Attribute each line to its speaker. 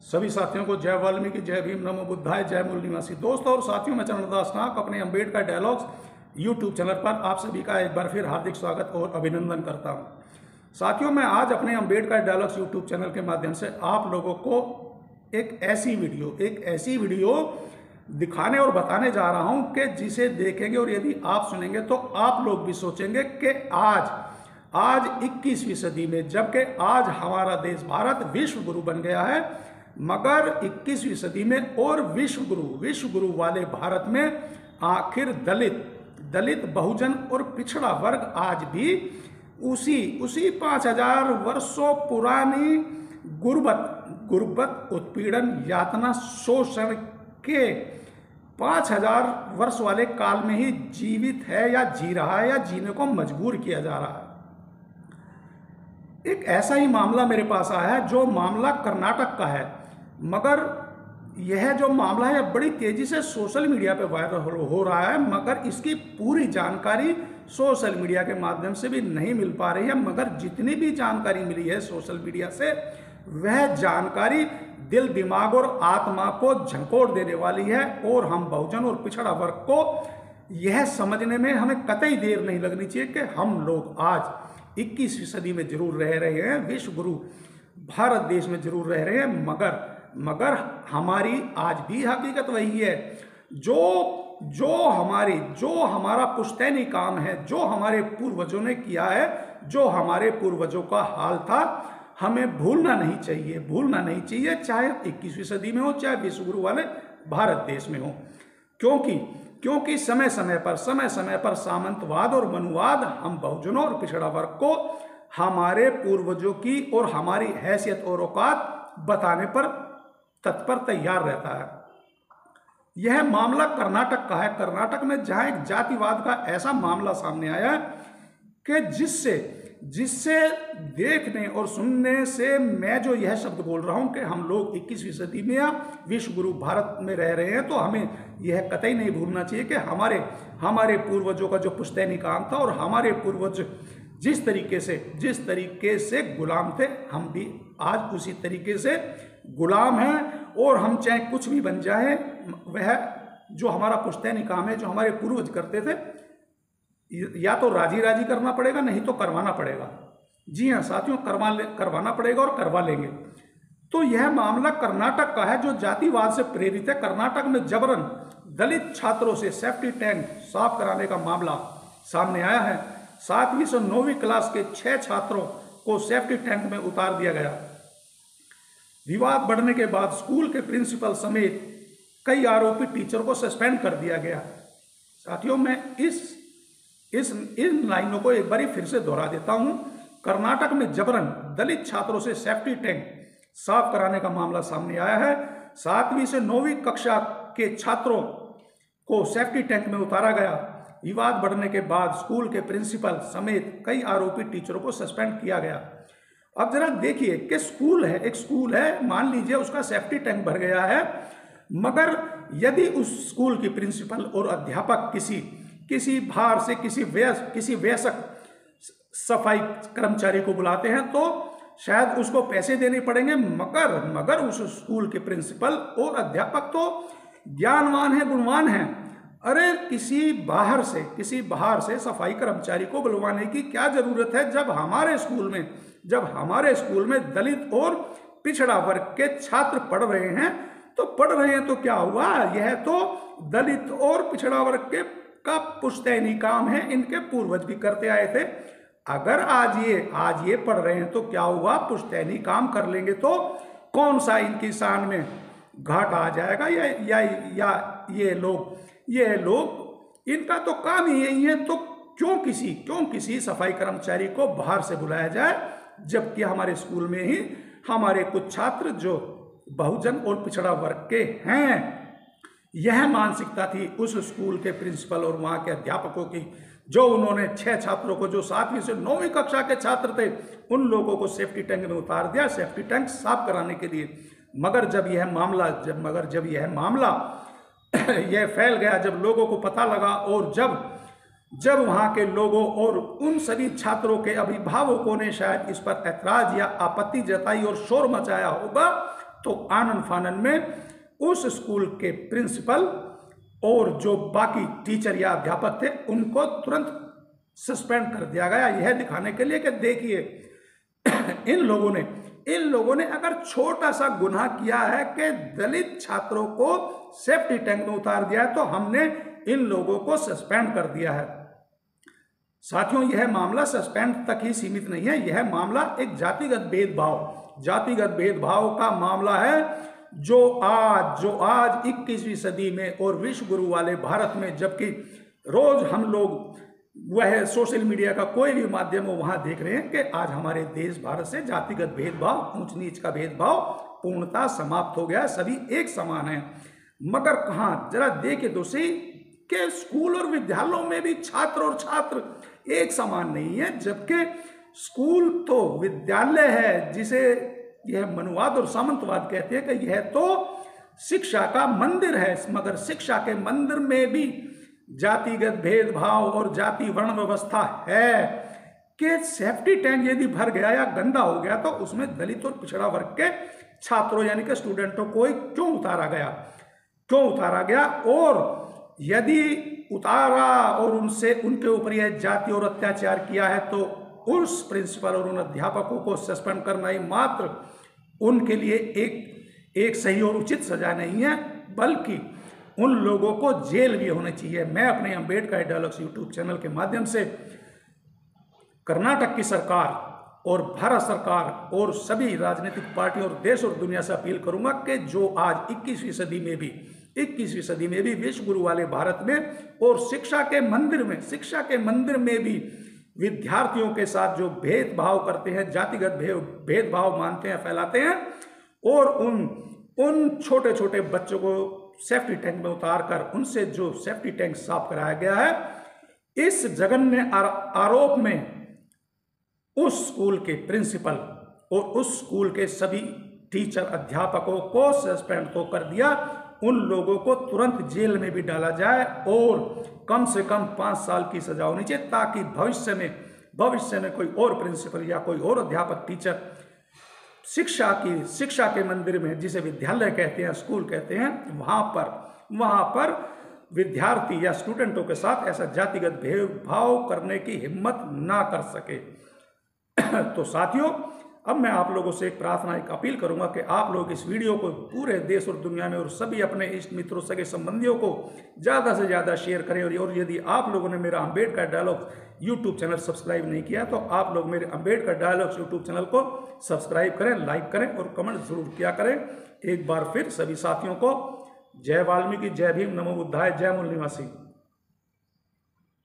Speaker 1: सभी साथियों को जय वाल्मीकि, जय भीम, नमो बुद्धाय, जय मूल निवासी। दोस्तों और साथियों, मैं चंद्रदास नाग अपने अम्बेडकर डायलॉग्स यूट्यूब चैनल पर आप सभी का एक बार फिर हार्दिक स्वागत और अभिनंदन करता हूं। साथियों, मैं आज अपने अम्बेडकर डायलॉग्स यूट्यूब चैनल के माध्यम से आप लोगों को एक ऐसी वीडियो दिखाने और बताने जा रहा हूं कि जिसे देखेंगे और यदि आप सुनेंगे तो आप लोग भी सोचेंगे कि आज 21वीं सदी में, जबकि आज हमारा देश भारत विश्व गुरु बन गया है, मगर 21वीं सदी में और विश्व गुरु वाले भारत में आखिर दलित बहुजन और पिछड़ा वर्ग आज भी उसी 5000 वर्षों पुरानी गुर्बत, उत्पीड़न, यातना, शोषण के 5000 वर्ष वाले काल में ही जीवित है या जी रहा है या जीने को मजबूर किया जा रहा है। एक ऐसा ही मामला मेरे पास आया है जो मामला कर्नाटक का है, मगर यह जो मामला है बड़ी तेजी से सोशल मीडिया पे वायरल हो रहा है, मगर इसकी पूरी जानकारी सोशल मीडिया के माध्यम से भी नहीं मिल पा रही है। मगर जितनी भी जानकारी मिली है सोशल मीडिया से, वह जानकारी दिल, दिमाग और आत्मा को झंकोड़ देने वाली है और हम बहुजन और पिछड़ा वर्ग को यह समझने में हमें कतई देर नहीं लगनी चाहिए कि हम लोग आज 21वीं सदी में जरूर रह रहे हैं, विश्व गुरु भारत देश में जरूर रह रहे हैं, मगर हमारी आज भी हकीकत वही है। जो हमारा पुश्तैनी काम है, जो हमारे पूर्वजों ने किया है, जो हमारे पूर्वजों का हाल था, हमें भूलना नहीं चाहिए, चाहे 21वीं सदी में हो, चाहे विश्व गुरु वाले भारत देश में हो। क्योंकि समय समय पर सामंतवाद और मनुवाद हम बहुजनों और पिछड़ा वर्ग को हमारे पूर्वजों की और हमारी हैसियत और औकात बताने पर तत्पर तैयार रहता है। यह मामला कर्नाटक का है। कर्नाटक में जहां एक जातिवाद का ऐसा मामला सामने आया कि जिससे देखने और सुनने से मैं जो यह शब्द बोल रहा हूं कि हम लोग 21वीं सदी में या विश्व गुरु भारत में रह रहे हैं, तो हमें यह कतई नहीं भूलना चाहिए कि हमारे पूर्वजों का जो पुश्तैनी काम था और हमारे पूर्वज जिस तरीके से गुलाम थे, हम भी आज उसी तरीके से गुलाम हैं। और हम चाहे कुछ भी बन जाए, वह जो हमारा पुश्तैनी काम है, जो हमारे पूर्वज करते थे, या तो राजी करना पड़ेगा, नहीं तो करवाना पड़ेगा। जी हाँ साथियों, करवाना पड़ेगा और करवा लेंगे। तो यह मामला कर्नाटक का है जो जातिवाद से प्रेरित है। कर्नाटक में जबरन दलित छात्रों से सेफ्टी टैंक साफ कराने का मामला सामने आया है। 7वीं से 9वीं क्लास के 6 छात्रों को सेफ्टी टैंक में उतार दिया गया। विवाद बढ़ने के बाद स्कूल के प्रिंसिपल समेत कई आरोपी टीचर को सस्पेंड कर दिया गया। साथियों, मैं इन लाइनों को एक बार फिर से दोहरा देता हूं। कर्नाटक में जबरन दलित छात्रों से सेफ्टी टैंक साफ कराने का मामला सामने आया है। 7वीं से 9वीं कक्षा के छात्रों को सेफ्टी टैंक में उतारा गया। विवाद बढ़ने के बाद स्कूल के प्रिंसिपल समेत कई आरोपी टीचरों को सस्पेंड किया गया। अब जरा देखिए कि एक स्कूल है, मान लीजिए उसका सेफ्टी टैंक भर गया है, मगर यदि उस स्कूल की प्रिंसिपल और अध्यापक किसी बाहर से किसी वयस्क सफाई कर्मचारी को बुलाते हैं तो शायद उसको पैसे देने पड़ेंगे, मगर उस स्कूल के प्रिंसिपल और अध्यापक तो ज्ञानवान है, गुणवान है। अरे किसी बाहर से सफाई कर्मचारी को बुलवाने की क्या जरूरत है, जब हमारे स्कूल में दलित और पिछड़ा वर्ग के छात्र पढ़ रहे हैं तो क्या हुआ? यह तो दलित और पिछड़ा वर्ग का पुश्तैनी काम है, इनके पूर्वज भी करते आए थे। अगर आज ये पढ़ रहे हैं तो क्या हुआ? पुश्तैनी काम कर लेंगे तो कौन सा इनकी शान में घाटा आ जाएगा? या ये लोग इनका तो काम ही यही है, तो क्यों किसी सफाई कर्मचारी को बाहर से बुलाया जाए, जबकि हमारे स्कूल में ही हमारे कुछ छात्र जो बहुजन और पिछड़ा वर्ग के हैं। यह मानसिकता थी उस स्कूल के प्रिंसिपल और वहां के अध्यापकों की, जो उन्होंने 6 छात्रों को, जो 7वीं से 9वीं कक्षा के छात्र थे, उन लोगों को सेफ्टी टैंक में उतार दिया, सेफ्टी टैंक साफ कराने के लिए। मगर जब यह मामला यह फैल गया, जब लोगों को पता लगा और जब वहां के लोगों और उन सभी छात्रों के अभिभावकों ने शायद इस पर ऐतराज या आपत्ति जताई और शोर मचाया होगा, तो आनन फानन में उस स्कूल के प्रिंसिपल और जो बाकी टीचर या अध्यापक थे उनको तुरंत सस्पेंड कर दिया गया, यह दिखाने के लिए कि देखिए इन लोगों ने अगर छोटा सा गुनाह किया है कि दलित छात्रों को सेफ्टी टैंक में उतार दिया है तो हमने इन लोगों को सस्पेंड कर दिया है। साथियों, यह मामला सस्पेंड तक ही सीमित नहीं है, यह मामला एक जातिगत भेदभाव का मामला है जो आज 21वीं सदी में और विश्व गुरु वाले भारत में, जबकि रोज हम लोग वह सोशल मीडिया का कोई भी माध्यम हो वहां देख रहे हैं कि आज हमारे देश भारत से जातिगत भेदभाव, ऊंच नीच का भेदभाव पूर्णतः समाप्त हो गया, सभी एक समान हैं। मगर कहां, जरा देखे तो सही कि स्कूल और विद्यालयों में भी छात्र एक समान नहीं है, जबकि स्कूल तो विद्यालय है जिसे यह मनुवाद और सामंतवाद कहते हैं कि यह तो शिक्षा का मंदिर है, मगर शिक्षा के मंदिर में भी जातिगत भेदभाव और जाति वर्ण व्यवस्था है कि सेफ्टी टैंक यदि भर गया या गंदा हो गया तो उसमें दलित और पिछड़ा वर्ग के छात्रों यानी कि स्टूडेंटों को क्यों उतारा गया, और यदि उतारा और उनके ऊपर यह जाति और अत्याचार किया है तो उस प्रिंसिपल और उन अध्यापकों को सस्पेंड करना ही मात्र उनके लिए एक सही और उचित सजा नहीं है, बल्कि उन लोगों को जेल भी होनी चाहिए। मैं अपने अम्बेडकर डायलॉग्स यूट्यूब चैनल के माध्यम से कर्नाटक की सरकार और भारत सरकार और सभी राजनीतिक पार्टियों और देश और दुनिया से अपील करूंगा कि जो आज 21वीं सदी में भी विश्व गुरु वाले भारत में और शिक्षा के मंदिर में भी विद्यार्थियों के साथ जो भेदभाव करते हैं, जातिगत भेदभाव मानते हैं, फैलाते हैं और उन छोटे छोटे बच्चों को सेफ्टी टैंक में उतारकर उनसे जो सेफ्टी टैंक साफ कराया गया है, इस जघन्य आरोप में उस स्कूल के प्रिंसिपल और उस स्कूल के सभी टीचर अध्यापकों को सस्पेंड तो कर दिया, उन लोगों को तुरंत जेल में भी डाला जाए और कम से कम 5 साल की सजा होनी चाहिए, ताकि भविष्य में कोई और प्रिंसिपल या कोई और अध्यापक टीचर शिक्षा के मंदिर में, जिसे विद्यालय कहते हैं, स्कूल कहते हैं, वहां पर विद्यार्थी या स्टूडेंटों के साथ ऐसा जातिगत भेदभाव करने की हिम्मत ना कर सके। तो साथियों, अब मैं आप लोगों से एक प्रार्थना, एक अपील करूंगा कि आप लोग इस वीडियो को पूरे देश और दुनिया में और सभी अपने इष्ट मित्रों, सगे संबंधियों को ज़्यादा से ज़्यादा शेयर करें। और यदि आप लोगों ने मेरा Ambedkar dialogues YouTube channel subscribe नहीं किया तो आप लोग मेरे अम्बेडकर डायलॉग्स यूट्यूब चैनल को सब्सक्राइब करें, लाइक करें और कमेंट जरूर किया करें। एक बार फिर सभी साथियों को जय वाल्मीकि, जय भीम, नमो बुद्धाय, जय मूल निवासी।